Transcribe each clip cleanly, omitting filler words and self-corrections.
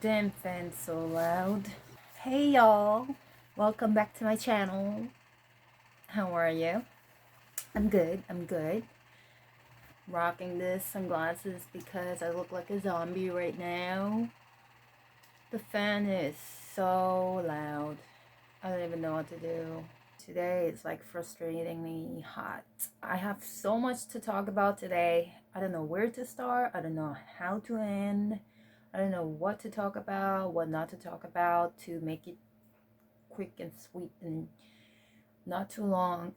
Damn fan so loud. Hey y'all, welcome back to my channel. How are you? I'm good, I'm good. Rocking this sunglasses because I look like a zombie right now. The fan is so loud. I don't even know what to do. Today it's like frustratingly hot. I have so much to talk about today. I don't know where to start. I don't know how to end. I don't know what to talk about, what not to talk about to make it quick and sweet and not too long.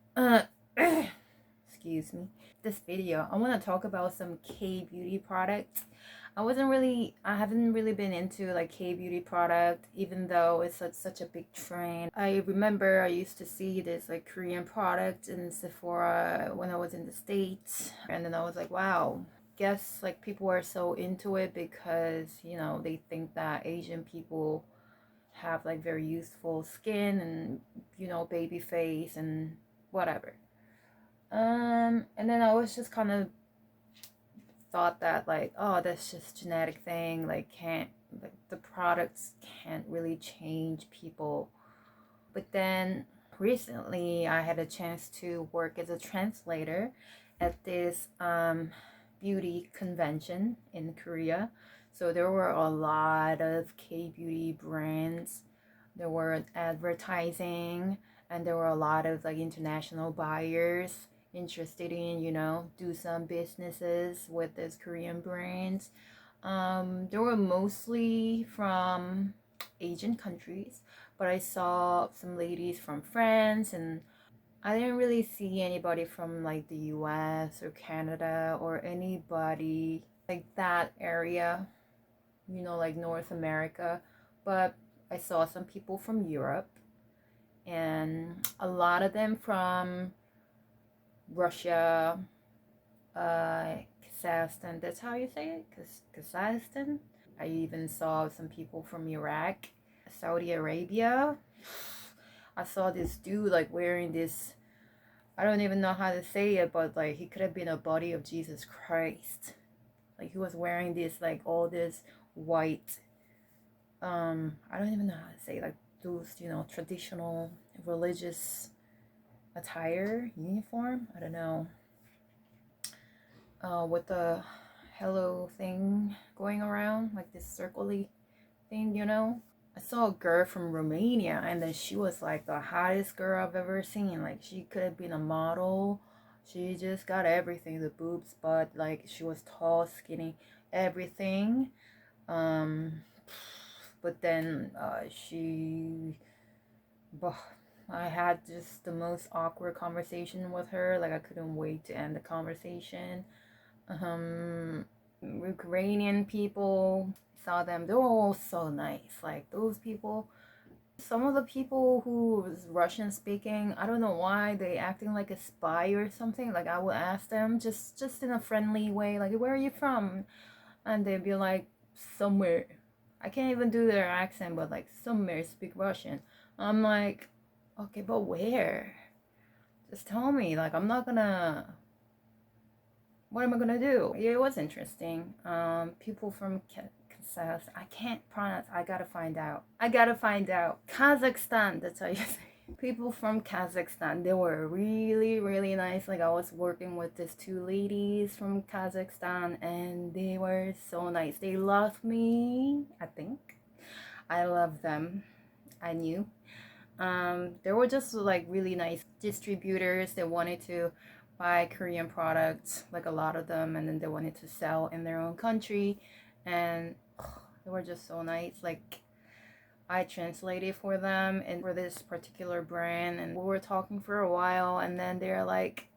Excuse me. This video, I want to talk about some K-beauty products. I haven't really been into like K-beauty product, even though it's such a big trend. I remember I used to see this like Korean product in Sephora when I was in the States, and then I was like, wow, guess like people are so into it because they think that Asian people have like very youthful skin and baby face and whatever. And then I was just kind of thought that like, oh, that's just genetic thing, like the products can't really change people. But then recently I had a chance to work as a translator at this beauty convention in Korea. So there were a lot of K-beauty brands. There were advertising, and there were a lot of like international buyers interested in do some businesses with these Korean brands. They were mostly from Asian countries, but I saw some ladies from France, and I didn't really see anybody from like the US or Canada or anybody like that area, like North America. But I saw some people from Europe, and a lot of them from Russia, Kazakhstan. That's how you say it? Kazakhstan. I even saw some people from Iraq, Saudi Arabia. I saw this dude like wearing this, I don't even know how to say it, but like he could have been a body of Jesus Christ. Like he was wearing this like all this white, I don't even know how to say, like those traditional religious attire, uniform, I don't know, with the hello thing going around, like this circly thing. I saw a girl from Romania, and then she was like the hottest girl I've ever seen. Like she could have been a model. She just got everything, the boobs, butt, like she was tall, skinny, everything. But then I had just the most awkward conversation with her. Like I couldn't wait to end the conversation. Ukrainian people, saw them, they were all so nice. Like those people, some of the people who was Russian speaking, I don't know why they acting like a spy or something. Like I would ask them just in a friendly way, like, where are you from? And they'd be like, somewhere. I can't even do their accent, but like, somewhere speak Russian. I'm like, okay, but where? Just tell me. Like, I'm not gonna, what am I gonna do? Yeah, it was interesting. People from Kazakhstan, I can't pronounce. I gotta find out. Kazakhstan. That's how you say. People from Kazakhstan, they were really, really nice. Like I was working with these two ladies from Kazakhstan, and they were so nice. They loved me. I think I loved them. I knew. They were just like really nice distributors. They wanted to buy Korean products, like a lot of them, and then they wanted to sell in their own country, and they were just so nice. Like I translated for them and for this particular brand, and we were talking for a while, and then they're like,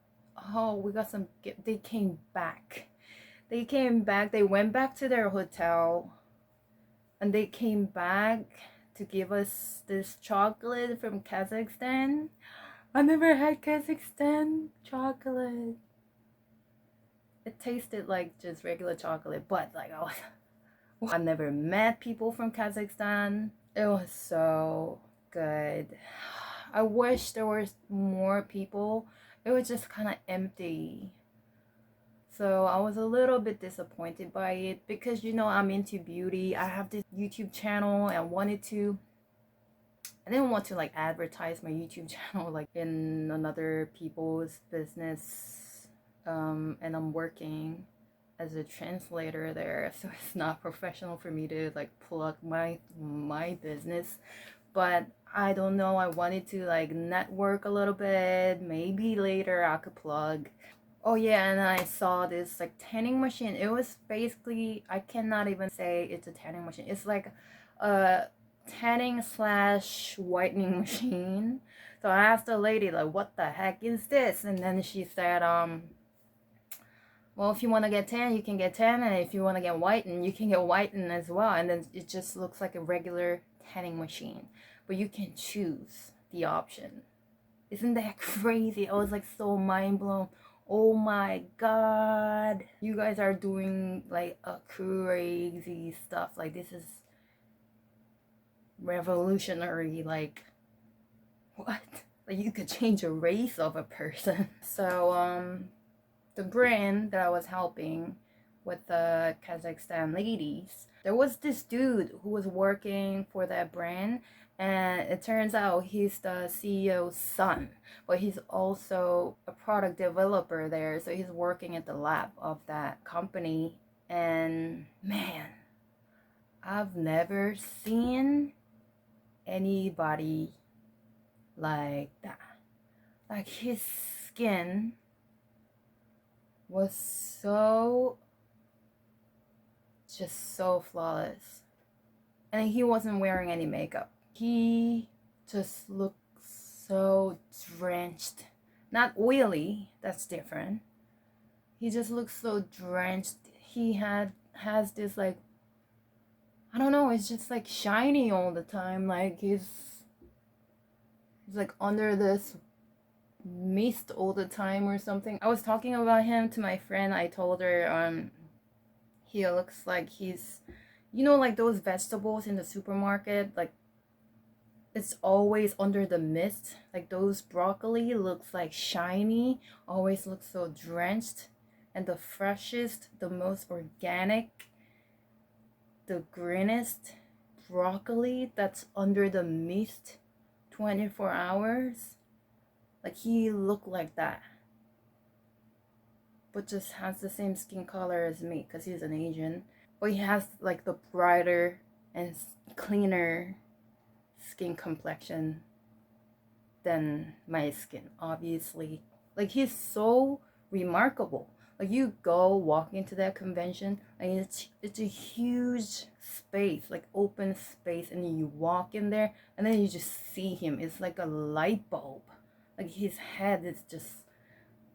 oh, we got some they came back. They went back to their hotel, and they came back to give us this chocolate from Kazakhstan. I never had Kazakhstan chocolate. It tasted like just regular chocolate, but like I never met people from Kazakhstan. It was so good. I wish there was more people. It was just kind of empty. So I was a little bit disappointed by it because, you know, I'm into beauty. I have this YouTube channel and I didn't want to like advertise my YouTube channel like in another people's business. And I'm working as a translator there, so it's not professional for me to like plug my business. But I don't know, I wanted to like network a little bit. Maybe later I could plug. Oh yeah, and I saw this like tanning machine. It was basically, I cannot even say it's a tanning machine. It's like a tanning slash whitening machine. So I asked the lady like, what the heck is this? And then she said, well, if you want to get tan, you can get tan, and if you want to get whitened, you can get whitened as well. And then it just looks like a regular tanning machine, but you can choose the option. Isn't that crazy? I was like so mind blown. Oh my god, you guys are doing like a crazy stuff. Like, this is revolutionary. Like, what? Like, you could change a race of a person. So the brand that I was helping with the Kazakhstan ladies, there was this dude who was working for that brand, and it turns out he's the CEO's son, but he's also a product developer there, so he's working at the lab of that company. And man, I've never seen anybody like that. Like, his skin was just so flawless, and he wasn't wearing any makeup. He just looked so drenched, not oily, that's different. He just looks so drenched. He has this like, I don't know, it's just like shiny all the time. Like, he's like under this mist all the time or something. I was talking about him to my friend. I told her he looks like he's, you know, like those vegetables in the supermarket, like it's always under the mist. Like, those broccoli looks like shiny, always looks so drenched. And the freshest, the most organic, the greenest broccoli that's under the mist 24 hours. Like, he looked like that, but just has the same skin color as me because he's an Asian. But he has like the brighter and cleaner skin complexion than my skin, obviously. Like, he's so remarkable. Like, you go walk into that convention and it's a huge space, like open space, and then you walk in there and then you just see him. It's like a light bulb. Like, his head is just,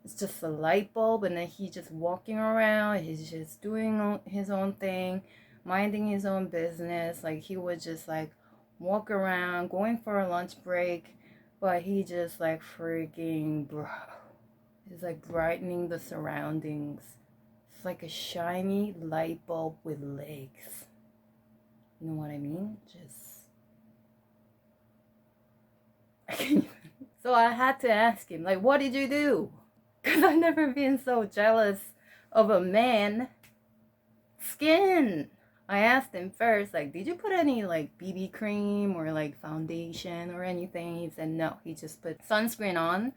it's just a light bulb, and then he's just walking around. He's just doing his own thing, minding his own business. Like, he would just like walk around, going for a lunch break, but he just like freaking, bro. He's like brightening the surroundings. It's like a shiny light bulb with legs. You know what I mean? Just, I can't even. So I had to ask him, like, what did you do? Because I've never been so jealous of a man skin. I asked him first, like, did you put any like BB cream or like foundation or anything? He said no, he just put sunscreen on.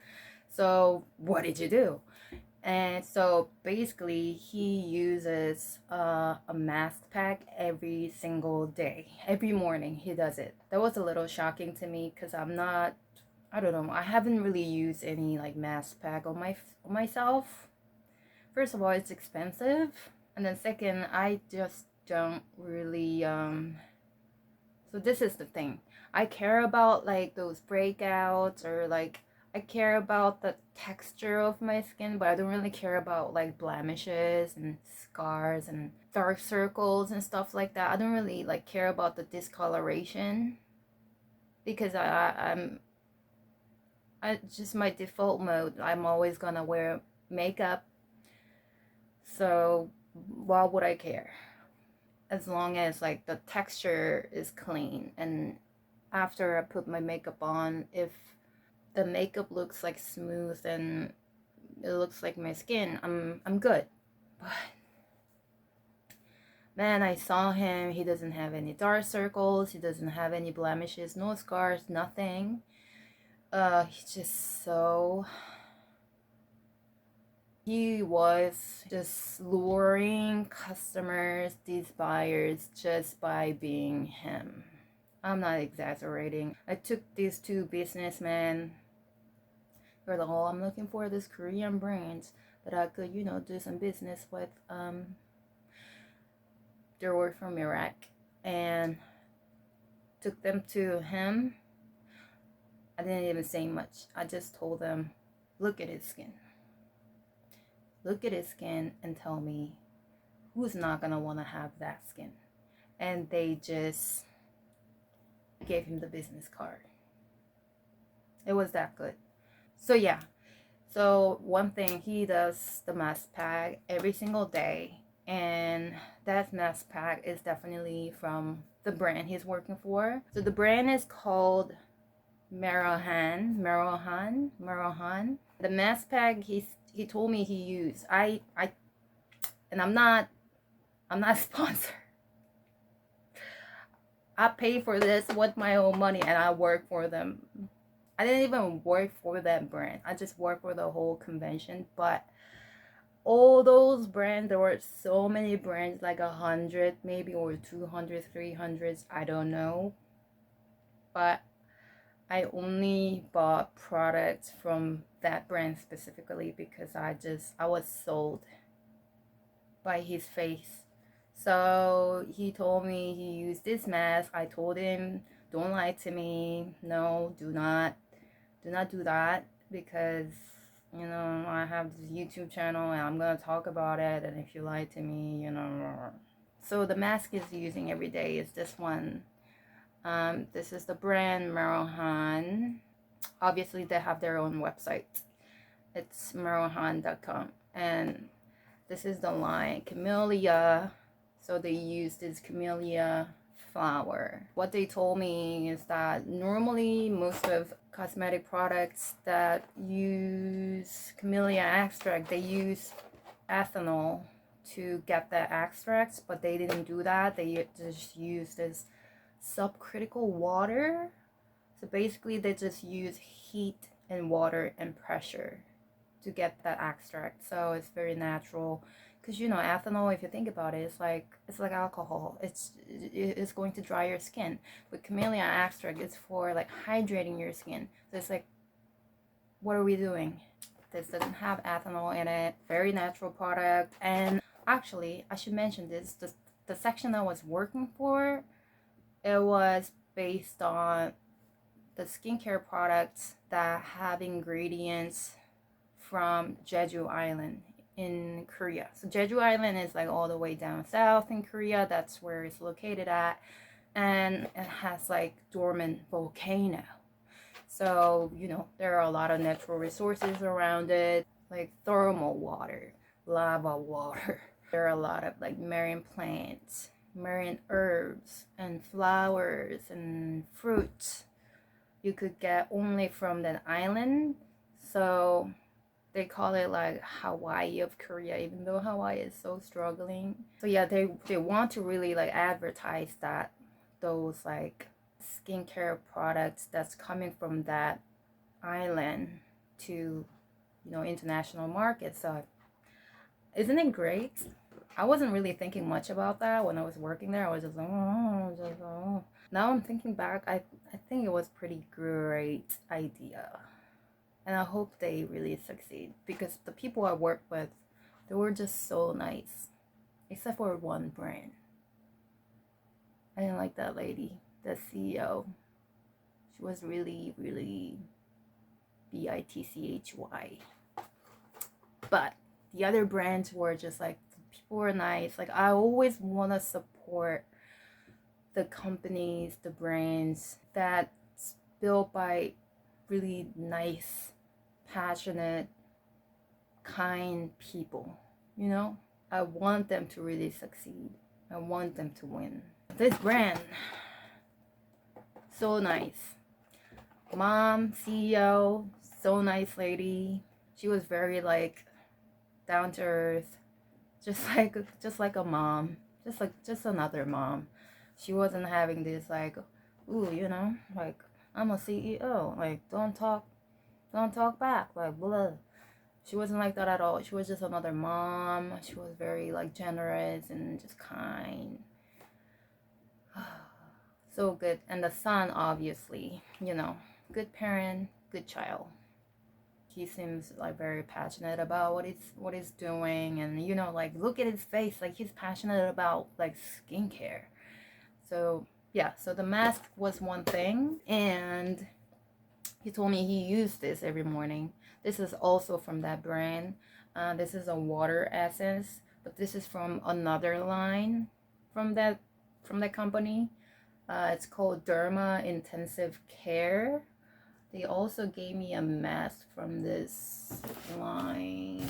So what did you do? And so basically he uses a mask pack every single day. Every morning he does it. That was a little shocking to me because I don't know, I haven't really used any like mask pack on myself. First of all, it's expensive, and then second, I just don't really so this is the thing. I care about like those breakouts, or like I care about the texture of my skin, but I don't really care about like blemishes and scars and dark circles and stuff like that. I don't really like care about the discoloration because I just, my default mode, I'm always gonna wear makeup. So why would I care? As long as like the texture is clean, and after I put my makeup on, if the makeup looks like smooth and it looks like my skin, I'm good. But man, I saw him. He doesn't have any dark circles. He doesn't have any blemishes, no scars, nothing. He's just so... He was just luring customers, these buyers, just by being him. I'm not exaggerating. I took these two businessmen. They're like, oh, I'm looking for this Korean brand that I could, you know, do some business with. They were from Iraq, and took them to him. I didn't even say much. I just told them, look at his skin. Look at his skin and tell me who's not gonna want to have that skin. And they just gave him the business card. It was that good. So yeah, so one thing, he does the mask pack every single day, and that mask pack is definitely from the brand he's working for. So the brand is called Marohan. The mask pack he told me he used. And I'm not sponsored. I pay for this with my own money, and I work for them. I didn't even work for that brand. I just work for the whole convention. But all those brands, there were so many brands, like 100 maybe, or 200, 300, I don't know. But I only bought products from that brand specifically because I was sold by his face. So he told me he used this mask. I told him, don't lie to me. No, do not do that, because you know I have this YouTube channel and I'm gonna talk about it, and if you lie to me, you know. So the mask he's using every day is this one. This is the brand Marohan. Obviously they have their own website. It's marohan.com, and this is the line Camellia. So they use this Camellia flower. What they told me is that normally most of cosmetic products that use Camellia extract, they use ethanol to get the extracts, but they didn't do that. They just used this subcritical water. So basically they just use heat and water and pressure to get that extract. So it's very natural, because you know ethanol, if you think about it, it's like alcohol. It's going to dry your skin. But Camellia extract is for like hydrating your skin. So it's like, what are we doing? This doesn't have ethanol in it. Very natural product. And actually, I should mention this, the section I was working for, it was based on the skincare products that have ingredients from Jeju Island in Korea. So Jeju Island is like all the way down south in Korea. That's where it's located at, and it has like dormant volcano. So you know there are a lot of natural resources around it, like thermal water, lava water. There are a lot of like marine plants, marine herbs, and flowers and fruits you could get only from that island. So they call it like Hawaii of Korea, even though Hawaii is so struggling. So yeah, they want to really like advertise that those like skincare products that's coming from that island to, you know, international markets. So isn't it great? I wasn't really thinking much about that when I was working there. I was just like, oh. Now I'm thinking back, I think it was pretty great idea. And I hope they really succeed, because the people I work with, they were just so nice. Except for one brand. I didn't like that lady, the CEO. She was really, really bitchy. But the other brands were just like, people were nice. Like, I always want to support the companies, the brands that's built by really nice, passionate, kind people. You know, I want them to really succeed. I want them to win. This brand, so nice. Mom, CEO, so nice lady. She was very like down to earth, just like a mom, just another mom. She wasn't having this like, ooh, you know, like I'm a CEO, like don't talk back, like blah. She wasn't like that at all. She was just another mom. She was very like generous and just kind. So good. And the son, obviously, you know, good parent, good child. He seems like very passionate about what he's doing, and you know, like look at his face, like he's passionate about like skincare. So yeah, so the mask was one thing, and he told me he used this every morning. This is also from that brand. This is a water essence, but this is from another line from that company. It's called Derma Intensive Care. They also gave me a mask from this line.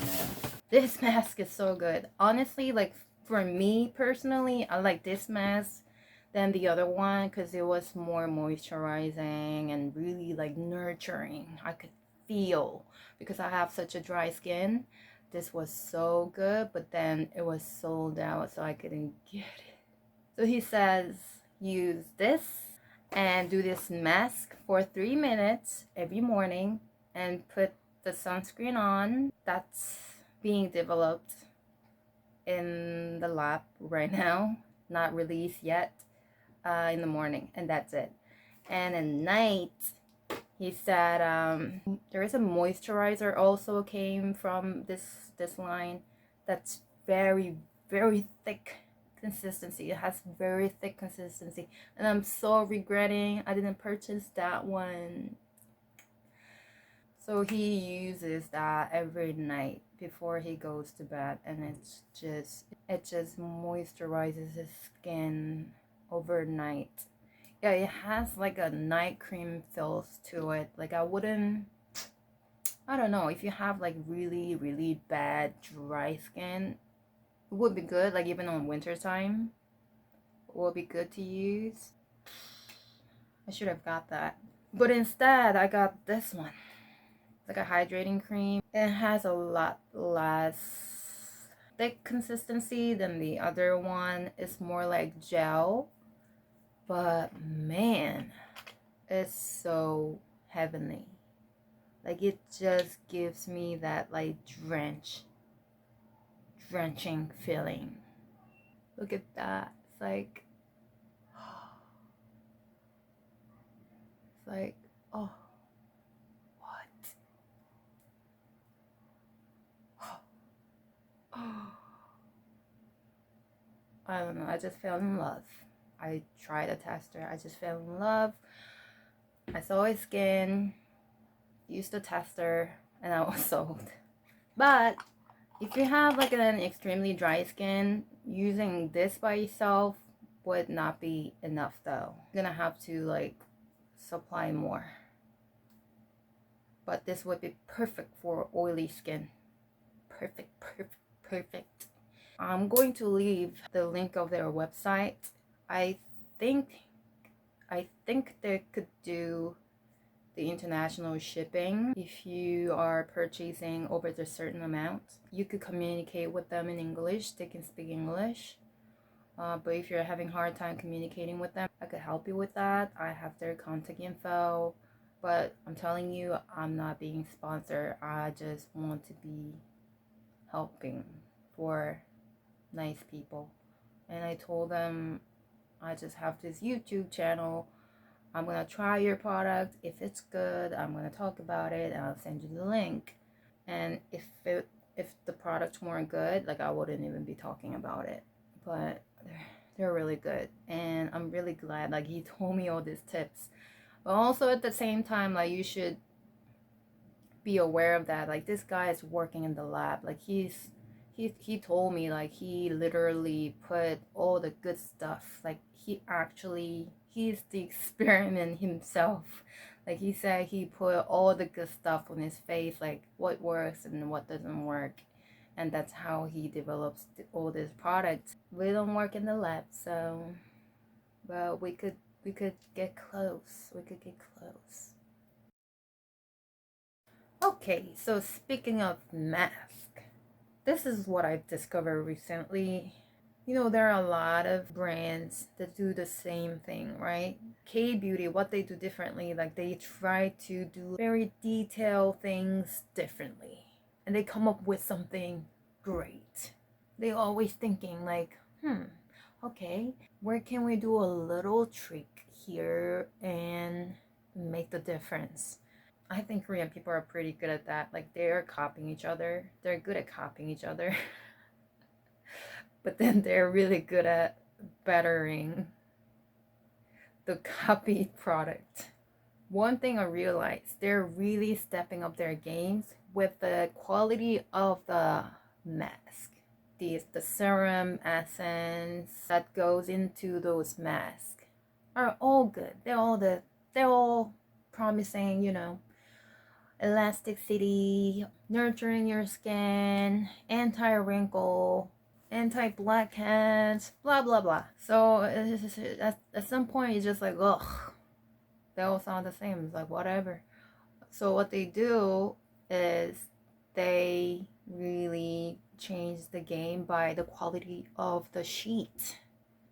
This mask is so good. Honestly, like for me personally, I like this mask than the other one because it was more moisturizing and really like nurturing. I could feel, because I have such a dry skin. This was so good, but then it was sold out, so I couldn't get it. So he says use this and do this mask for 3 minutes every morning and put the sunscreen on. That's being developed in the lab right now, not released yet, in the morning, and that's it. And at night, he said there is a moisturizer also came from this line that's very very thick consistency. It has very thick consistency, and I'm so regretting I didn't purchase that one. So he uses that every night before he goes to bed, and it just moisturizes his skin overnight. Yeah, it has like a night cream feels to it. Like I don't know, if you have like really really bad dry skin, it would be good, like even on winter time it would be good to use. I should have got that, but instead I got this one. It's like a hydrating cream. It has a lot less thick consistency than the other one. It's more like gel, but man, it's so heavenly. Like it just gives me that like drenching feeling. Look at that. It's like, oh, what? Oh, I don't know. I just fell in love. I tried a tester. I just fell in love. I saw his skin, used the tester, and I was sold. But if you have like an extremely dry skin, using this by itself would not be enough though. You're gonna have to like supply more. But this would be perfect for oily skin. Perfect, perfect, perfect. I'm going to leave the link of their website. I think they could do the international shipping. If you are purchasing over the certain amount, you could communicate with them in English. They can speak English. But if you're having a hard time communicating with them, I could help you with that. I have their contact info. But I'm telling you, I'm not being sponsored. I just want to be helping for nice people. And I told them I just have this YouTube channel. I'm gonna try your product. If it's good, I'm gonna talk about it and I'll send you the link. And if the products weren't good, like I wouldn't even be talking about it. But they're really good, and I'm really glad like he told me all these tips. But also at the same time, like you should be aware of that. Like this guy is working in the lab. Like he told me like he literally put all the good stuff. Like he's the experiment himself. Like he said he put all the good stuff on his face, like what works and what doesn't work. And that's how he develops all these products. We don't work in the lab, so but we could get close. We could get close. Okay, so speaking of mask, This is what I've discovered recently. You know, there are a lot of brands that do the same thing, right? K-beauty, what they do differently, like they try to do very detailed things differently. And they come up with something great. They always thinking like, okay, where can we do a little trick here and make the difference? I think Korean people are pretty good at that. Like they're copying each other. They're good at copying each other. But then they're really good at bettering the copied product. One thing I realized, they're really stepping up their games with the quality of the mask. The serum essence that goes into those masks are all good. They're all promising, you know, elasticity, nurturing your skin, anti-wrinkle, anti-blackheads, blah blah blah. So at some point it's just like, ugh, they all sound the same. It's like whatever. So what they do is they really change the game by the quality of the sheet.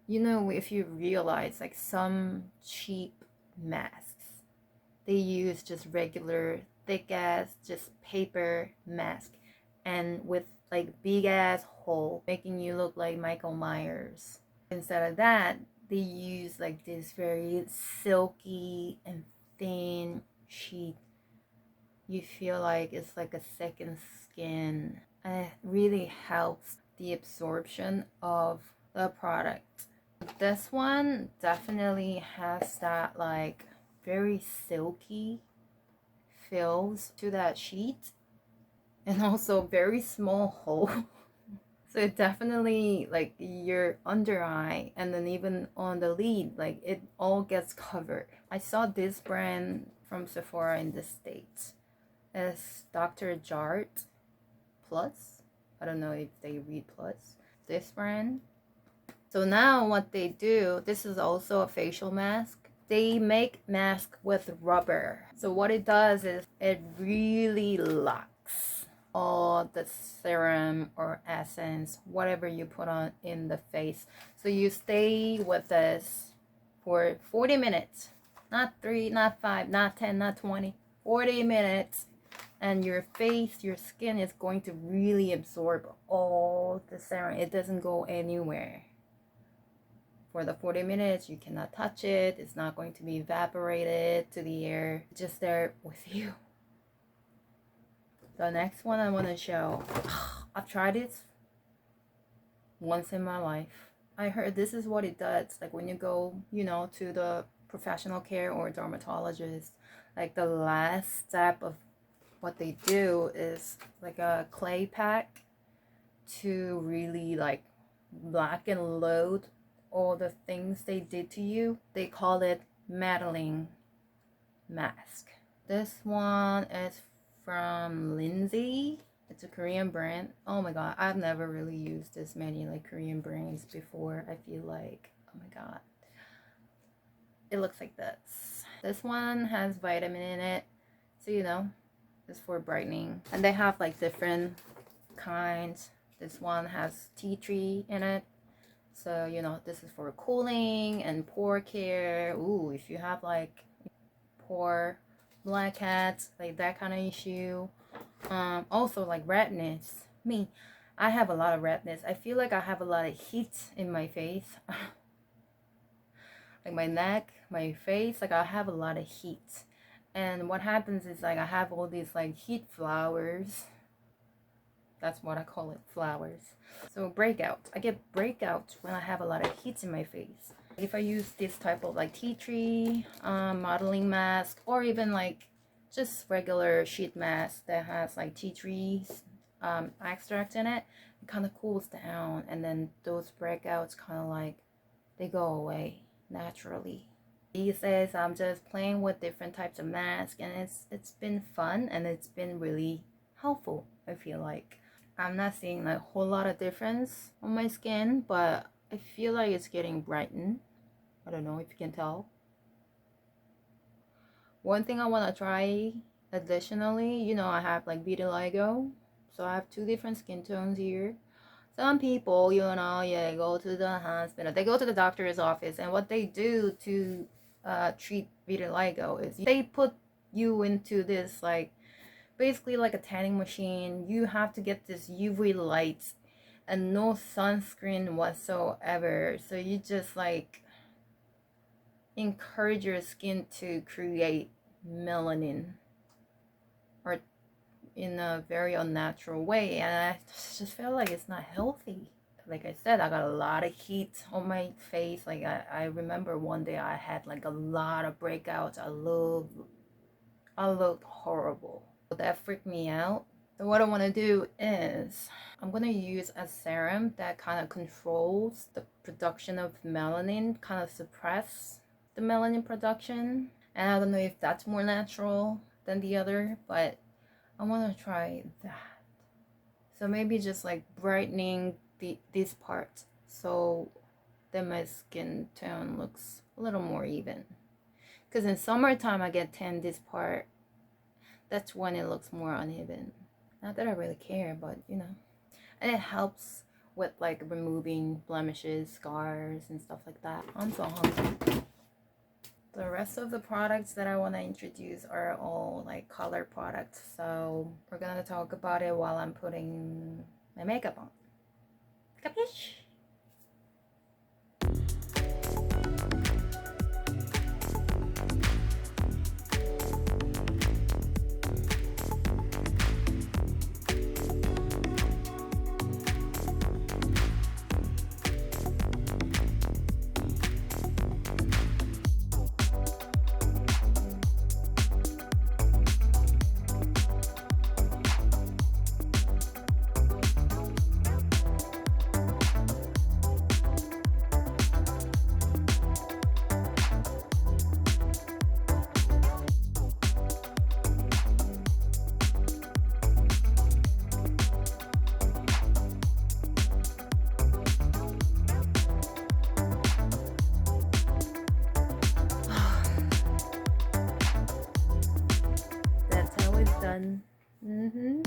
You know, if you realize like some cheap masks, they use just regular thick ass just paper mask and with like big ass hole making you look like Michael Myers. Instead of that, they use like this very silky and thin sheet. You feel like it's like a second skin, and it really helps the absorption of the product. This one definitely has that like very silky feels to that sheet, and also very small hole. So it definitely like your under eye and then even on the lid, like it all gets covered. I saw this brand from Sephora in the States. It's Dr. Jart Plus. I don't know if they read plus. This brand. So now what they do, this is also a facial mask. They make mask with rubber. So what it does is it really locks all the serum or essence, whatever you put on in the face. So you stay with this for 40 minutes. Not 3, not 5, not 10, not 20. 40 minutes. And your face, your skin is going to really absorb all the serum. It doesn't go anywhere. For the 40 minutes, you cannot touch it. It's not going to be evaporated to the air. It's just there with you. The next one I want to show. I've tried it once in my life. I heard this is what it does. Like when you go, you know, to the professional care or dermatologist, like the last step of what they do is like a clay pack to really like block and load all the things they did to you. They call it Madeline mask. This one is from LINDSAY. It's a Korean brand. Oh my god, I've never really used this many like Korean brands before. I feel like, oh my god. It looks like this. This one has vitamin in it, so you know, it's for brightening. And they have like different kinds. This one has tea tree in it. So, you know, this is for cooling and pore care. Ooh, if you have like pore blackheads, like that kind of issue. Also like redness. Me, I have a lot of redness. I feel like I have a lot of heat in my face. Like my neck, my face, like I have a lot of heat. And what happens is like I have all these like heat flowers. That's what I call it, flowers. So breakouts. I get breakouts when I have a lot of heat in my face. If I use this type of like tea tree modeling mask, or even like just regular sheet mask that has like tea tree extract in it, it kind of cools down, and then those breakouts kind of like they go away naturally. These days I'm just playing with different types of masks, and it's been fun and it's been really helpful. I feel like I'm not seeing like a whole lot of difference on my skin, but I feel like it's getting brightened. I don't know if you can tell. One thing I want to try additionally, you know, I have like vitiligo. So I have two different skin tones here. Some people, you know, yeah, go to the hospital. They go to the doctor's office, and what they do to treat vitiligo is they put you into this, like, basically like a tanning machine. You have to get this UV lights and no sunscreen whatsoever. So you just like encourage your skin to create melanin, or in a very unnatural way, and I just feel like it's not healthy. Like I said, I got a lot of heat on my face. Like I remember one day I had like a lot of breakouts. I looked horrible. That freaked me out. So what I want to do is I'm going to use a serum that kind of controls the production of melanin, kind of suppress the melanin production. And I don't know if that's more natural than the other, but I want to try that. So maybe just like brightening this part so that my skin tone looks a little more even. Because in summertime I get tan this part. That's when it looks more uneven. Not that I really care, but you know. And it helps with like removing blemishes, scars, and stuff like that. I'm so hungry. The rest of the products that I want to introduce are all like color products. So we're gonna talk about it while I'm putting my makeup on. Capiche? That's how it's done. Mm-hmm.